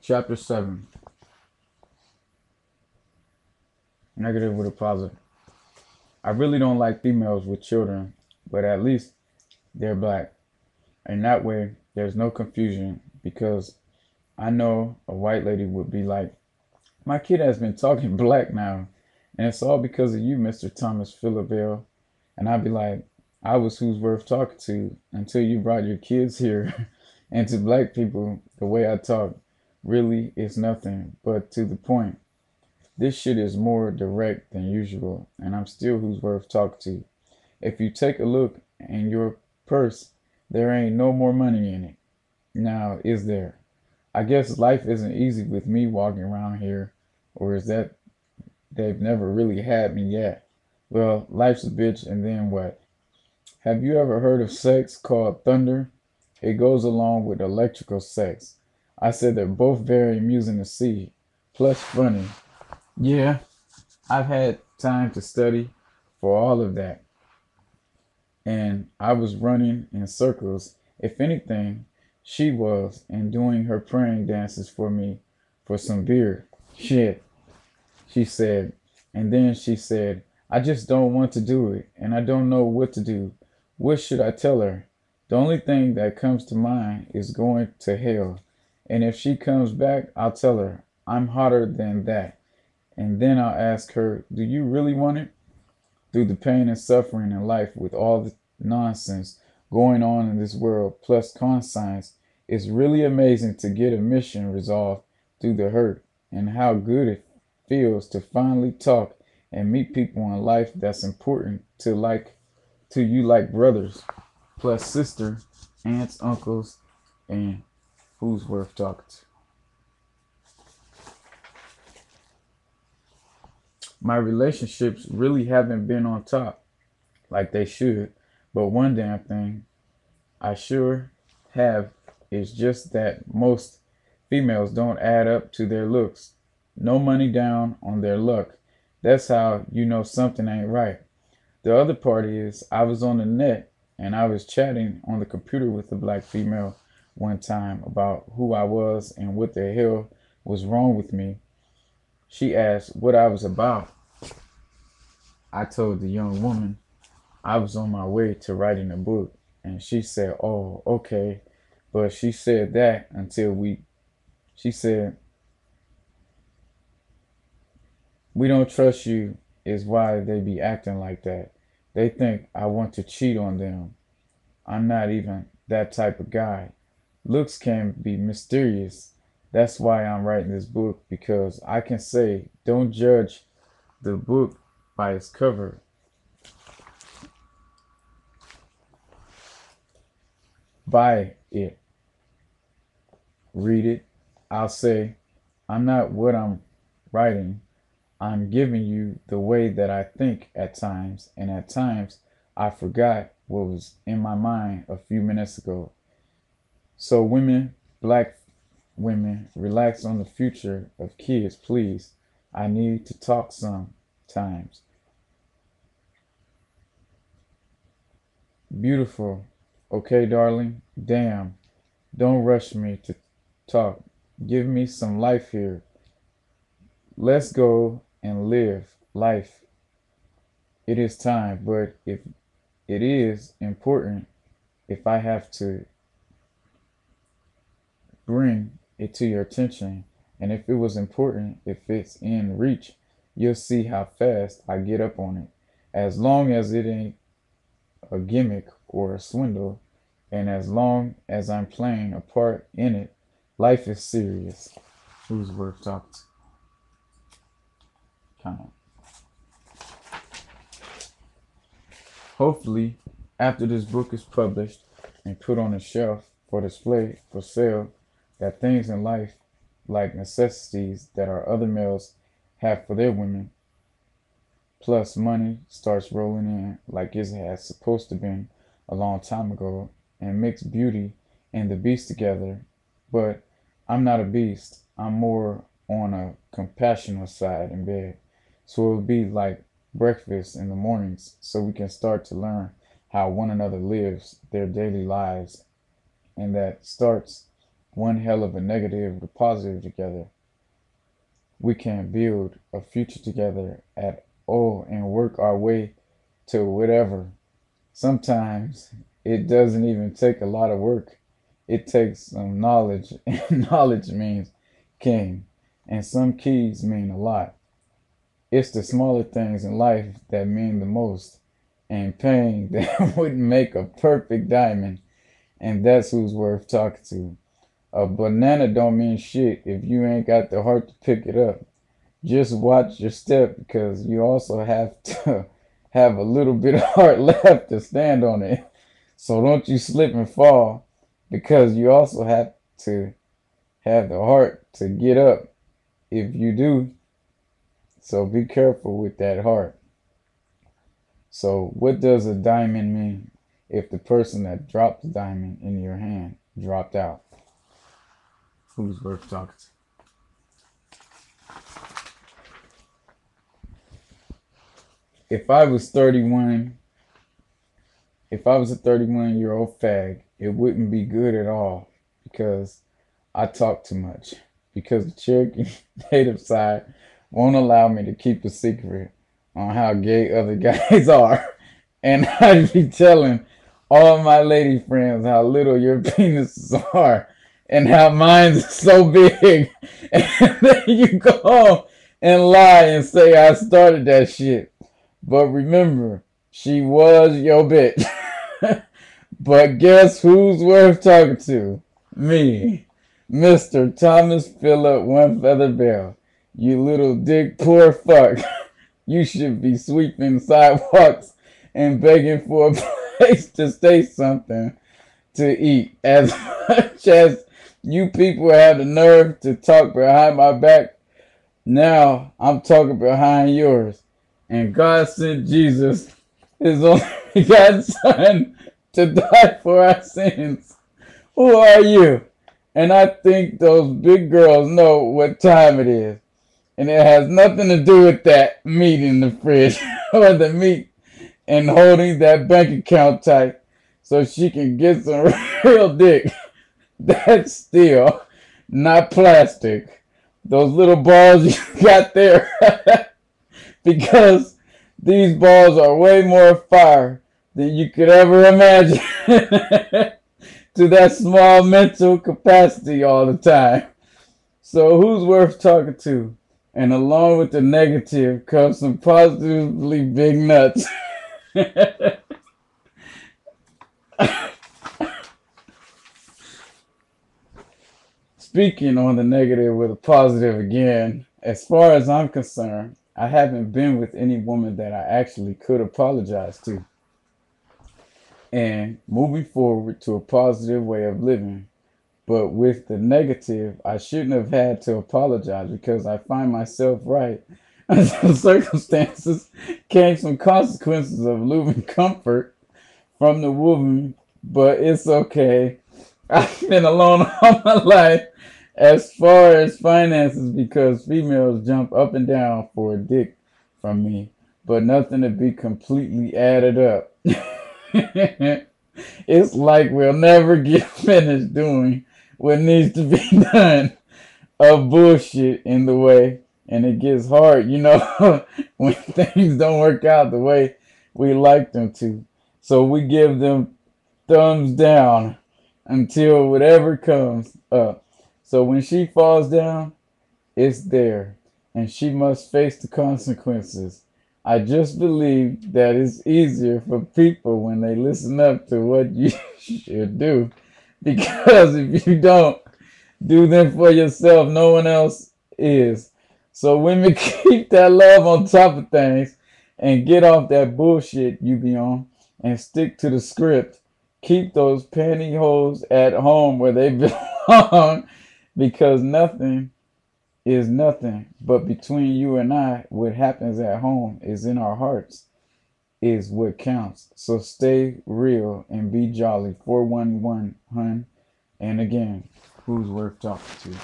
Chapter 7. Negative with a positive. I really don't like females with children, but at least they're black. And that way, there's no confusion because I know a white lady would be like, my kid has been talking black now, and it's all because of you, Mr. Thomas Philibert. And I'd be like, I was who's worth talking to until you brought your kids here. And to black people, the way I talk really is nothing but to the point. This shit is more direct than usual, and I'm still who's worth talking to. If you take a look in your purse, there ain't no more money in it. Now, is there? I guess life isn't easy with me walking around here, or is that they've never really had me yet? Well, life's a bitch, and then what? Have you ever heard of sex called thunder? It goes along with electrical sex. I said they're both very amusing to see, plus funny. Yeah, I've had time to study for all of that, and I was running in circles. If anything, she was, and doing her praying dances for me for some beer. Shit, she said. And then she said, I just don't want to do it, and I don't know what to do. What should I tell her? The only thing that comes to mind is going to hell. And if she comes back, I'll tell her, I'm hotter than that. And then I'll ask her, do you really want it? Through the pain and suffering in life with all the nonsense going on in this world, plus conscience, it's really amazing to get a mission resolved through the hurt and how good it feels to finally talk and meet people in life that's important to you like brothers, plus sister, aunts, uncles, and who's worth talking to. My relationships really haven't been on top like they should, but one damn thing I sure have is just that most females don't add up to their looks. No money down on their luck. That's how you know something ain't right. The other part is I was on the net and I was chatting on the computer with a black female one time about who I was and what the hell was wrong with me. She asked what I was about. I told the young woman I was on my way to writing a book, and she said, oh, okay. But she said that she said, we don't trust you, is why they be acting like that. They think I want to cheat on them. I'm not even that type of guy. Looks can be mysterious. That's why I'm writing this book, because I can say, don't judge the book by its cover. Buy it. Read it. I'll say, I'm not what I'm writing. I'm giving you the way that I think at times, and at times I forgot what was in my mind a few minutes ago. So, women, black women, relax on the future of kids, please. I need to talk sometimes. Beautiful. Okay, darling. Damn. Don't rush me to talk. Give me some life here. Let's go and live life. It is time, but if it is important, if I have to bring it to your attention, and if it was important, if it's in reach, you'll see how fast I get up on it. As long as it ain't a gimmick or a swindle, and as long as I'm playing a part in it, life is serious. Who's worth talking to? Kind of. Hopefully, after this book is published and put on a shelf for display for sale, that things in life, like necessities that our other males have for their women, plus money starts rolling in like it has supposed to been a long time ago, and mix beauty and the beast together. But I'm not a beast. I'm more on a compassionate side in bed. So it'll be like breakfast in the mornings so we can start to learn how one another lives their daily lives. And that starts one hell of a negative to positive together, we can build a future together at all and work our way to whatever. Sometimes it doesn't even take a lot of work. It takes some knowledge, and knowledge means king, and some keys mean a lot. It's the smaller things in life that mean the most, and pain that wouldn't make a perfect diamond, and that's who's worth talking to. A banana don't mean shit if you ain't got the heart to pick it up. Just watch your step because you also have to have a little bit of heart left to stand on it. So don't you slip and fall because you also have to have the heart to get up if you do. So be careful with that heart. So what does a diamond mean if the person that dropped the diamond in your hand dropped out? Who's worth talking to? If I was 31, if I was a 31-year-old fag, it wouldn't be good at all because I talk too much. Because the Cherokee native side won't allow me to keep a secret on how gay other guys are. And I'd be telling all my lady friends how little your penises are and how mine's so big. And then you go home and lie and say I started that shit. But remember, she was your bitch. But guess who's worth talking to? Me. Mr. Thomas Phillip One Feather Bell. You little dick poor fuck. You should be sweeping sidewalks and begging for a place to stay something to eat. As much as you people have the nerve to talk behind my back, now I'm talking behind yours. And God sent Jesus, his only begotten Son, to die for our sins. Who are you? And I think those big girls know what time it is. And it has nothing to do with that meat in the fridge or the meat and holding that bank account tight so she can get some real dick. That's steel, not plastic. Those little balls you got there. Because these balls are way more fire than you could ever imagine to that small mental capacity all the time. So who's worth talking to? And along with the negative comes some positively big nuts. Speaking on the negative with a positive again, as far as I'm concerned, I haven't been with any woman that I actually could apologize to. And moving forward to a positive way of living. But with the negative, I shouldn't have had to apologize because I find myself right. Until circumstances came some consequences of losing comfort from the woman, but it's okay. I've been alone all my life as far as finances because females jump up and down for a dick from me, but nothing to be completely added up. It's like we'll never get finished doing what needs to be done of bullshit in the way. And it gets hard, when things don't work out the way we like them to. So we give them thumbs down until whatever comes up. So when she falls down, it's there. And she must face the consequences. I just believe that it's easier for people when they listen up to what you should do. Because if you don't do them for yourself, no one else is. So women, keep that love on top of things and get off that bullshit you be on and stick to the script. Keep those pantyhose at home where they belong because nothing is nothing. But between you and I, what happens at home is in our hearts is what counts. So stay real and be jolly. 411, hun. And again, who's worth talking to?